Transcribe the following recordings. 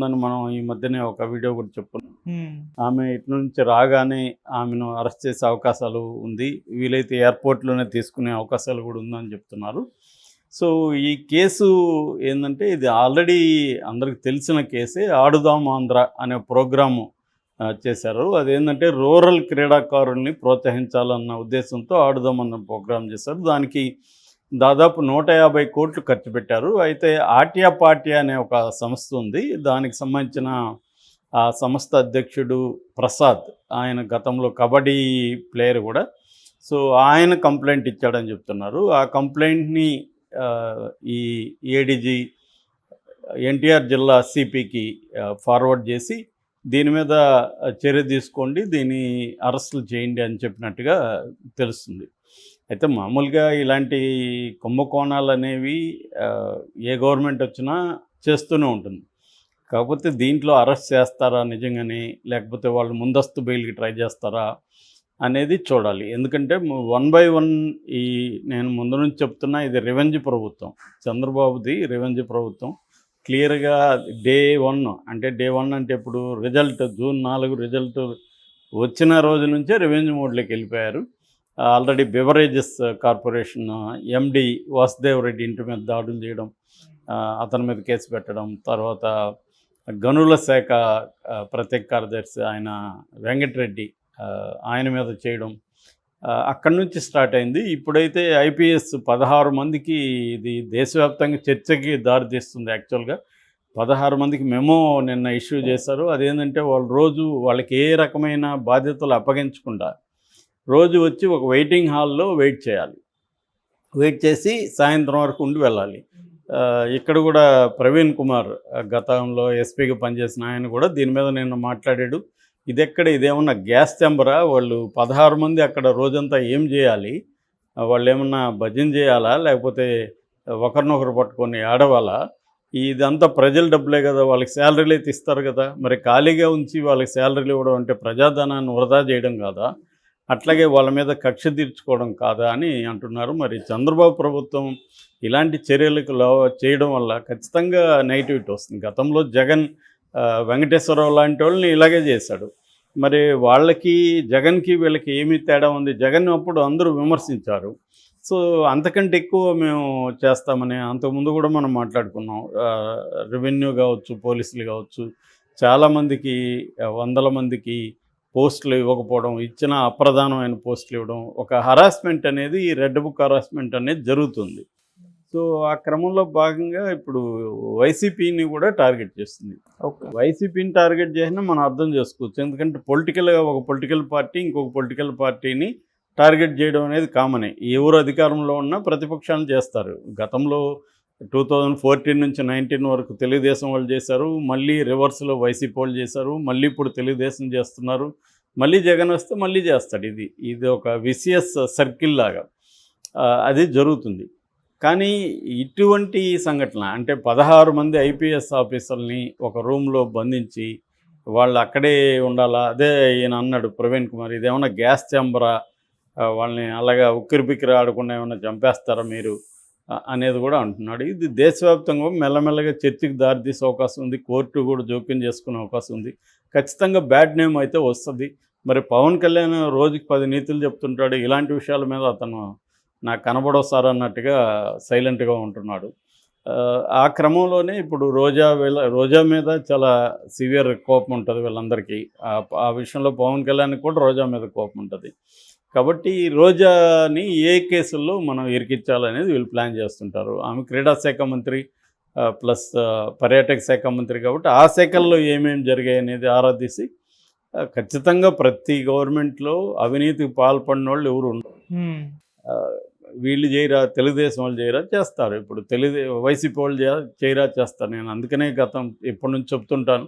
ఉందని మనం ఈ మధ్యనే ఒక వీడియో కూడా చెప్పుకున్నాం. హ్మ్. ఆమె ఇటు నుంచి రాగానే ఆమెను అరెస్ట్ చేసే అవకాశాలు ఉంది. వీలైతే ఎయిర్‌పోర్ట్‌లోనే తీసుకునే అవకాశాలు కూడా ఉందని చెప్తున్నారు. సో, ఈ కేసు ఏందంటే ఇది ఆల్రెడీ అందరికి తెలిసిన కేసే. 'ఆడుదాం ఆంధ్ర' అనే ప్రోగ్రాము చేశారు. అదేంటంటే రూరల్ క్రీడాకారుల్ని ప్రోత్సహించాలన్న ఉద్దేశంతో 'ఆడుదాం' అన్న ప్రోగ్రాం చేశారు. దానికి దాదాపు 150 కోట్లు ఖర్చు పెట్టారు. అయితే ఆట్యా పాట్యా అనే ఒక సంస్థ ఉంది. దానికి సంబంధించిన ఆ సంస్థ అధ్యక్షుడు ప్రసాద్, ఆయన గతంలో కబడ్డీ ప్లేయర్ కూడా. సో, ఆయన కంప్లైంట్ ఇచ్చాడని చెప్తున్నారు. ఆ కంప్లైంట్‌ని ఈ ఏడీజీ ఎన్టీఆర్ జిల్లా సిపికి ఫార్వర్డ్ చేసి దీని మీద చర్య తీసుకోండి, దీన్ని అరెస్టులు చేయండి అని చెప్పినట్టుగా తెలుస్తుంది. అయితే మామూలుగా ఇలాంటి కుంభకోణాలు అనేవి ఏ గవర్నమెంట్ వచ్చినా చేస్తూనే ఉంటుంది. కాకపోతే దీంట్లో అరెస్ట్ చేస్తారా నిజంగానే, లేకపోతే వాళ్ళు ముందస్తు బెయిల్కి ట్రై చేస్తారా అనేది చూడాలి. ఎందుకంటే వన్ బై వన్ ఈ నేను ముందు నుంచి చెప్తున్నా, ఇది రివెంజ్ ప్రభుత్వం. చంద్రబాబుది రివెంజ్ ప్రభుత్వం. క్లియర్గా డే 1 అంటే డే 1 అంటే ఇప్పుడు రిజల్ట్ జూన్ 4 రిజల్ట్ వచ్చిన రోజు నుంచే రివెంజ్ మోడ్లోకి వెళ్ళిపోయారు. Already beverages corporation MD Vasudev Reddy ఇంటి మీద దాడులు చేయడం, అతని మీద కేసు పెట్టడం, తర్వాత గనుల శాఖ ప్రత్యేక కార్యదర్శి ఆయన వెంకటరెడ్డి ఆయన మీద చేయడం, అక్కడి నుంచి స్టార్ట్ అయింది. ఇప్పుడైతే ఐపీఎస్ 16 మందికి ఇది దేశవ్యాప్తంగా చర్చకి దారితీస్తుంది. యాక్చువల్గా 16 మందికి మెమో నిన్న ఇష్యూ చేశారు. అదేంటంటే వాళ్ళకి ఏ రకమైన బాధ్యతలు అప్పగించకుండా రోజు వచ్చి ఒక వెయిటింగ్ హాల్లో వెయిట్ చేయాలి. వెయిట్ చేసి సాయంత్రం వరకు ఉండి వెళ్ళాలి. ఇక్కడ కూడా ప్రవీణ్ కుమార్ గతంలో ఎస్పీగా పనిచేసిన ఆయన కూడా దీని మీద నిన్న మాట్లాడాడు. ఇదేమన్నా గ్యాస్ ఛాంబరా? వాళ్ళు 16 మంది అక్కడ రోజంతా ఏం చేయాలి? వాళ్ళు ఏమన్నా భజన చేయాలా, లేకపోతే ఒకరినొకరు పట్టుకొని ఆడవాలా? ఇదంతా ప్రజల డబ్బులే కదా, వాళ్ళకి శాలరీలు అయితే ఇస్తారు కదా. మరి ఖాళీగా ఉంచి వాళ్ళకి శాలరీలు ఇవ్వడం అంటే ప్రజాధనాన్ని వృధా చేయడం కాదా? అట్లాగే వాళ్ళ మీద కక్ష తీర్చుకోవడం కాదా అని అంటున్నారు. మరి చంద్రబాబు ప్రభుత్వం ఇలాంటి చర్యలకు చేయడం వల్ల ఖచ్చితంగా నెగిటివిటీ వస్తుంది. గతంలో జగన్ వెంకటేశ్వరరావు లాంటి వాళ్ళని ఇలాగే చేశాడు. మరి వాళ్ళకి జగన్కి వీళ్ళకి ఏమీ తేడా ఉంది? జగన్ అప్పుడు అందరూ విమర్శించారు. సో, అంతకంటే ఎక్కువ మేము చేస్తామని అంతకుముందు కూడా మనం మాట్లాడుకున్నాం. రెవెన్యూ కావచ్చు, పోలీసులు కావచ్చు, చాలామందికి వందల మందికి పోస్టులు ఇవ్వకపోవడం, ఇచ్చిన అప్రధానమైన పోస్టులు ఇవ్వడం, ఒక హరాస్మెంట్ అనేది, రెడ్ బుక్ హరాస్మెంట్ అనేది జరుగుతుంది. సో, ఆ క్రమంలో భాగంగా ఇప్పుడు వైసీపీని కూడా టార్గెట్ చేస్తుంది. వైసీపీని టార్గెట్ చేసినా మనం అర్థం చేసుకోవచ్చు. ఎందుకంటే ఒక పొలిటికల్ పార్టీ ఇంకొక పొలిటికల్ పార్టీని టార్గెట్ చేయడం అనేది కామనే. ఎవరు అధికారంలో ఉన్నా ప్రతిపక్షాలను చేస్తారు. గతంలో 2014 నుంచి 19 వరకు తెలుగుదేశం వాళ్ళు చేశారు. మళ్ళీ రివర్స్లో వైసీపీ వాళ్ళు చేశారు. మళ్ళీ ఇప్పుడు తెలుగుదేశం చేస్తున్నారు. మళ్ళీ జగన్ వస్తే మళ్ళీ చేస్తాడు. ఇది ఒక విసియస్ సర్కిల్ లాగా అది జరుగుతుంది. కానీ ఇటువంటి సంఘటన అంటే 16 మంది ఐపీఎస్ ఆఫీసర్ని ఒక రూమ్లో బంధించి వాళ్ళు అక్కడే ఉండాలా? అదే ఈయన అన్నాడు ప్రవీణ్ కుమార్, ఇదేమన్నా గ్యాస్ ఛాంబరా? వాళ్ళని అలాగా ఉక్కిరిబిక్కిరి ఆడకుండా ఏమన్నా చంపేస్తారా మీరు అనేది కూడా అంటున్నాడు. ఇది దేశవ్యాప్తంగా మెల్లమెల్లగా చర్చకు దారితీసే అవకాశం ఉంది. కోర్టు కూడా జోక్యం చేసుకునే అవకాశం ఉంది. ఖచ్చితంగా బ్యాడ్ నేమ్ అయితే వస్తుంది. మరి పవన్ కళ్యాణ్ రోజుకి 10 నీతులు చెప్తుంటాడు. ఇలాంటి విషయాల మీద అతను నాకు కనబడవు సార్ అన్నట్టుగా సైలెంట్గా ఉంటున్నాడు. ఆ క్రమంలోనే ఇప్పుడు రోజా మీద చాలా సివియర్ కోపం ఉంటుంది వీళ్ళందరికీ. ఆ విషయంలో పవన్ కళ్యాణ్కి కూడా రోజా మీద కోపం ఉంటుంది. కాబట్టి రోజాని ఏ కేసుల్లో మనం ఇరికించాలనేది వీళ్ళు ప్లాన్ చేస్తుంటారు. ఆమె క్రీడా శాఖ మంత్రి ప్లస్ పర్యాటక శాఖ మంత్రి కాబట్టి ఆ శాఖల్లో ఏమేమి జరిగాయి అనేది ఆరా తీసి ఖచ్చితంగా ప్రతి గవర్నమెంట్లో అవినీతికి పాల్పడిన వాళ్ళు ఎవరు ఉండరు. వీళ్ళు చేయరా, తెలుగుదేశం వాళ్ళు చేయరా, చేస్తారు. ఇప్పుడు వైసీపీ వాళ్ళు చేయరా, చేస్తారు. నేను అందుకనే ఎప్పటి నుంచి చెప్తుంటాను,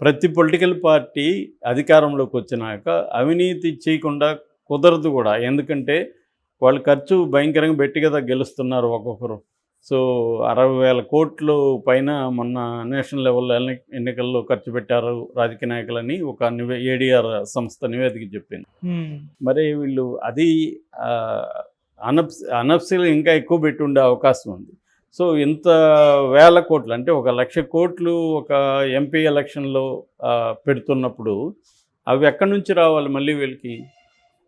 ప్రతి పొలిటికల్ పార్టీ అధికారంలోకి వచ్చినాక అవినీతి చేయకుండా కుదరదు కూడా. ఎందుకంటే వాళ్ళు ఖర్చు భయంకరంగా పెట్టి కదా గెలుస్తున్నారు ఒక్కొక్కరు. సో 60,000 కోట్లు పైన మొన్న నేషనల్ లెవెల్లో ఎన్నికల్లో ఖర్చు పెట్టారు రాజకీయ నాయకులని ఒక ఏడీఆర్ సంస్థ నివేదిక చెప్పింది. మరి వీళ్ళు అది అనఫ్సీలు ఇంకా ఎక్కువ పెట్టి ఉండే అవకాశం ఉంది. సో ఇంత వేల కోట్లు అంటే 1,00,000 కోట్లు ఒక ఎంపీ ఎలక్షన్లో పెడుతున్నప్పుడు అవి ఎక్కడి నుంచి రావాలి మళ్ళీ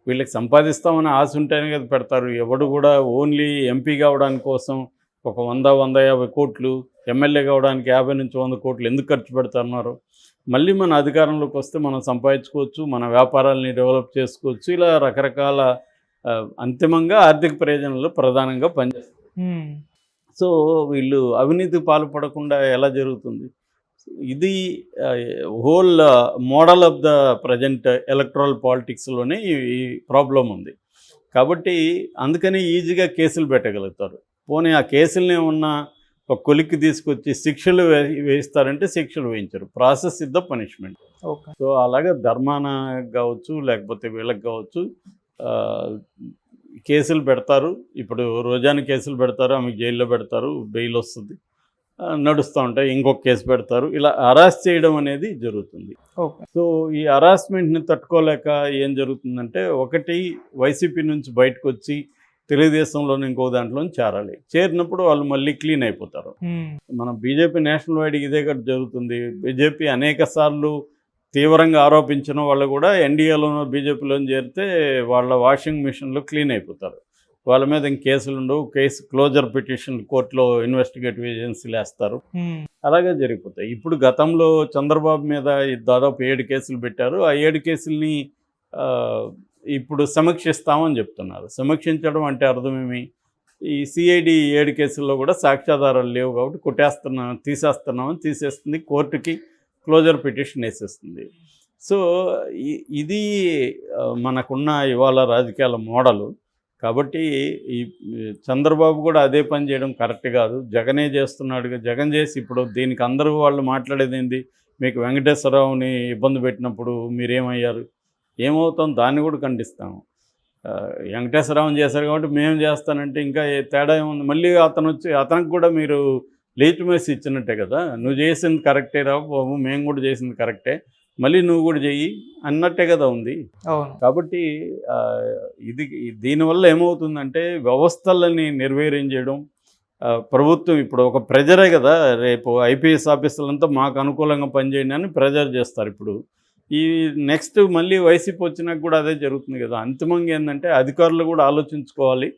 వీళ్ళకి సంపాదిస్తామని ఆశ ఉంటేనే కదా పెడతారు. ఎవడు కూడా ఓన్లీ ఎంపీ కావడానికి కోసం ఒక 100-150 కోట్లు, ఎమ్మెల్యే కావడానికి 50-100 కోట్లు ఎందుకు ఖర్చు పెడుతున్నారు? మళ్ళీ మన అధికారంలోకి వస్తే మనం సంపాదించుకోవచ్చు, మన వ్యాపారాలని డెవలప్ చేసుకోవచ్చు. ఇలా రకరకాల అంతిమంగా ఆర్థిక ప్రయోజనాలు ప్రధానంగా పనిచేస్తాయి. సో వీళ్ళు అవినీతికి పాల్పడకుండా ఎలా జరుగుతుంది? ఇది whole model of the present electoral పాలిటిక్స్లోనే ఈ ప్రాబ్లం ఉంది. కాబట్టి అందుకని ఈజీగా కేసులు పెట్టగలుగుతారు. పోనీ ఆ కేసులనే ఉన్న ఒక కొలిక్కి తీసుకొచ్చి శిక్షలు వేయిస్తారంటే శిక్షలు వేయించరు. Process is the punishment. Okay. So అలాగే ధర్మాన కావచ్చు, లేకపోతే వీళ్ళకి కావచ్చు కేసులు పెడతారు. ఇప్పుడు రోజాని కేసులు పెడతారు, ఆమెకు జైల్లో పెడతారు, బెయిల్ వస్తుంది, నడుస్తూ ఉంటాయి, ఇంకొక కేసు పెడతారు. ఇలా హరాస్ చేయడం అనేది జరుగుతుంది. సో ఈ హరాస్మెంట్ని తట్టుకోలేక ఏం జరుగుతుందంటే, ఒకటి వైసీపీ నుంచి బయటకు వచ్చి తెలుగుదేశంలోని ఇంకో దాంట్లో చేరాలి. చేరినప్పుడు వాళ్ళు మళ్ళీ క్లీన్ అయిపోతారు. మన బీజేపీ నేషనల్ వైడ్ ఇదే కూడా జరుగుతుంది. బీజేపీ అనేక సార్లు తీవ్రంగా ఆరోపించిన వాళ్ళు కూడా ఎన్డీఏలోనో బీజేపీలోనూ చేరితే వాళ్ళ వాషింగ్ మిషన్లో క్లీన్ అయిపోతారు. వాళ్ళ మీద ఇంక కేసులు ఉండవు. కేసు క్లోజర్ పిటిషన్ కోర్టులో ఇన్వెస్టిగేటివ్ ఏజెన్సీలు వేస్తారు. అలాగే జరిగిపోతాయి. ఇప్పుడు గతంలో చంద్రబాబు మీద దాదాపు 7 కేసులు పెట్టారు. ఆ 7 కేసుల్ని ఇప్పుడు సమీక్షిస్తామని చెప్తున్నారు. సమీక్షించడం అంటే అర్థమేమి? ఈ సిఐడి 7 కేసుల్లో కూడా సాక్ష్యాధారాలు లేవు కాబట్టి తీసేస్తున్నామని తీసేస్తుంది. కోర్టుకి క్లోజర్ పిటిషన్ వేసేస్తుంది. సో ఇది మనకున్న ఇవాళ రాజకీయాల మోడలు. కాబట్టి ఈ చంద్రబాబు కూడా అదే పని చేయడం కరెక్ట్ కాదు. జగనే చేస్తున్నాడు. జగన్ చేసి ఇప్పుడు దీనికి అందరూ వాళ్ళు మాట్లాడేది ఏంది? మీకు వెంకటేశ్వరరావుని ఇబ్బంది పెట్టినప్పుడు మీరేమయ్యారు? ఏమవుతాం? దాన్ని కూడా ఖండిస్తాము. వెంకటేశ్వరరావుని చేశారు కాబట్టి మేము చేస్తానంటే ఇంకా తేడా ఏముంది? మళ్ళీ అతనికి కూడా మీరు లేజిటిమసీ ఇచ్చినట్టే కదా. నువ్వు చేసింది కరెక్టే రా బాబు, మేము కూడా చేసింది కరెక్టే, మళ్ళీ నువ్వు కూడా చెయ్యి అన్నట్టే కదా ఉంది. కాబట్టి దీనివల్ల ఏమవుతుందంటే వ్యవస్థలని నిర్వీర్యం చేయడం. ప్రభుత్వం ఇప్పుడు ఒక ప్రెజరే కదా, రేపు ఐపీఎస్ ఆఫీసర్లంతా మాకు అనుకూలంగా పనిచేయండి అని ప్రెజర్ చేస్తారు. ఇప్పుడు ఈ నెక్స్ట్ మళ్ళీ వైసీపీ వచ్చినాక కూడా అదే జరుగుతుంది కదా. అంతిమంగా ఏంటంటే అధికారులు కూడా ఆలోచించుకోవాలి.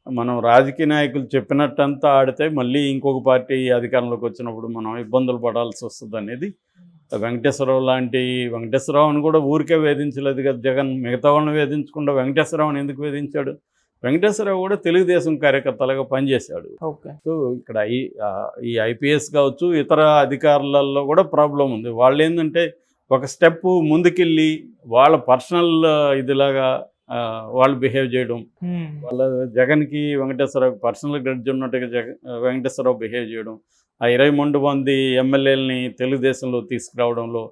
మనం రాజకీయ నాయకులు చెప్పినట్టంతా ఆడితే మళ్ళీ ఇంకొక పార్టీ అధికారంలోకి వచ్చినప్పుడు మనం ఇబ్బందులు పడాల్సి వస్తుంది అనేది. వెంకటేశ్వరరావుని కూడా ఊరికే వేధించలేదు కదా జగన్. మిగతా వాళ్ళని వేధించకుండా వెంకటేశ్వరరావుని ఎందుకు వేధించాడు? వెంకటేశ్వరరావు కూడా తెలుగుదేశం కార్యకర్తలుగా పనిచేశాడు. సో ఇక్కడ ఈ ఐపీఎస్ కావచ్చు, ఇతర అధికారులలో కూడా ప్రాబ్లం ఉంది. వాళ్ళు ఏంటంటే ఒక స్టెప్ ముందుకెళ్ళి వాళ్ళ పర్సనల్ ఇదిలాగా వాళ్ళు బిహేవ్ చేయడం, వాళ్ళ జగన్కి వెంకటేశ్వరరావు పర్సనల్ గ్రడ్జ్ ఉన్నట్టుగా వెంకటేశ్వరరావు బిహేవ్ చేయడం, ఆ 23 మంది ఎమ్మెల్యేలని తెలుగుదేశంలో తీసుకురావడంలో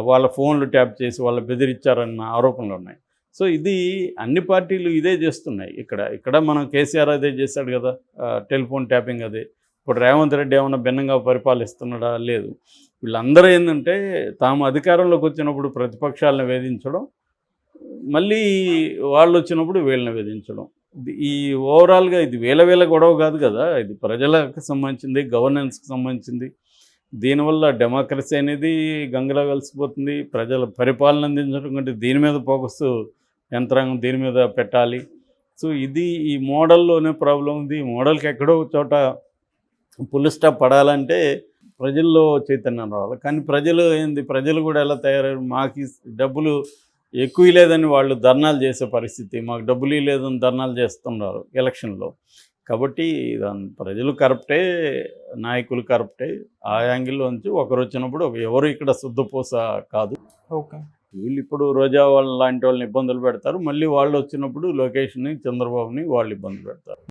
వాళ్ళ ఫోన్లు ట్యాప్ చేసి వాళ్ళు బెదిరించారన్న ఆరోపణలు ఉన్నాయి. సో ఇది అన్ని పార్టీలు ఇదే చేస్తున్నాయి. ఇక్కడ మనం కేసీఆర్ అదే చేశాడు కదా, టెలిఫోన్ ట్యాపింగ్ అదే. ఇప్పుడు రేవంత్ రెడ్డి ఏమన్నా భిన్నంగా పరిపాలిస్తున్నాడా? లేదు. వీళ్ళందరూ ఏంటంటే తాము అధికారంలోకి వచ్చినప్పుడు ప్రతిపక్షాలను వేధించడం, మళ్ళీ వాళ్ళు వచ్చినప్పుడు వీళ్ళని వేధించడం. ఈ ఓవరాల్గా ఇది వేల గొడవ కాదు కదా, ఇది ప్రజలకు సంబంధించింది, గవర్నెన్స్కి సంబంధించింది. దీనివల్ల డెమోక్రసీ అనేది గంగలో కలిసిపోతుంది. ప్రజల పరిపాలన అందించడం కంటే దీని మీద ఫోకస్ యంత్రాంగం దీని మీద పెట్టాలి. సో ఇది ఈ మోడల్లోనే ప్రాబ్లం ఉంది. ఈ మోడల్కి ఎక్కడో చోట ఫుల్ స్టాప్ పడాలంటే ప్రజల్లో చైతన్యం రావాలి. కానీ ప్రజలు కూడా ఎలా తయారయ్యారు? మాకు డబ్బులు ఎక్కువ లేదని వాళ్ళు ధర్నాలు చేసే పరిస్థితి, మాకు డబ్బులు లేదని ధర్నాలు చేస్తున్నారు ఎలక్షన్లో. కాబట్టి ప్రజలు కరప్టే, నాయకులు కరప్టే. ఆ యాంగిల్లో నుంచి ఒకరు వచ్చినప్పుడు ఎవరు ఇక్కడ శుద్ధపూస కాదు. వీళ్ళు ఇప్పుడు రోజా వాళ్ళ లాంటి వాళ్ళని ఇబ్బందులు పెడతారు, మళ్ళీ వాళ్ళు వచ్చినప్పుడు లోకేష్ని, చంద్రబాబుని వాళ్ళు ఇబ్బందులు పెడతారు.